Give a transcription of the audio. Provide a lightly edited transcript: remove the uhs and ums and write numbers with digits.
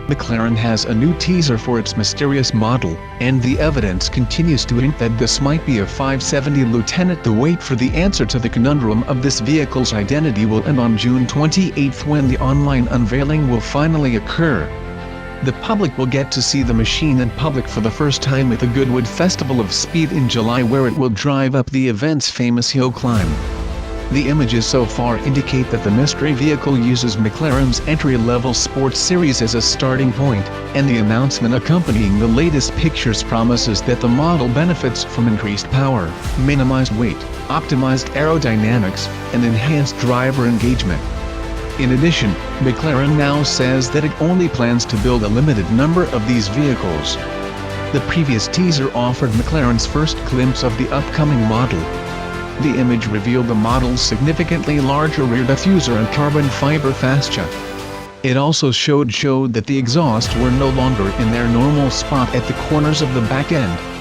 McLaren has a new teaser for its mysterious model, and the evidence continues to hint that this might be a 570 Lieutenant. The wait for the answer to the conundrum of this vehicle's identity will end on June 28 when the online unveiling will finally occur. The public will get to see the machine in public for the first time at the Goodwood Festival of Speed in July, where it will drive up the event's famous hill climb. The images so far indicate that the mystery vehicle uses McLaren's entry-level sports series as a starting point, and the announcement accompanying the latest pictures promises that the model benefits from increased power, minimized weight, optimized aerodynamics, and enhanced driver engagement. In addition, McLaren now says that it only plans to build a limited number of these vehicles. The previous teaser offered McLaren's first glimpse of the upcoming model. The image revealed the model's significantly larger rear diffuser and carbon fiber fascia. It also showed that the exhausts were no longer in their normal spot at the corners of the back end.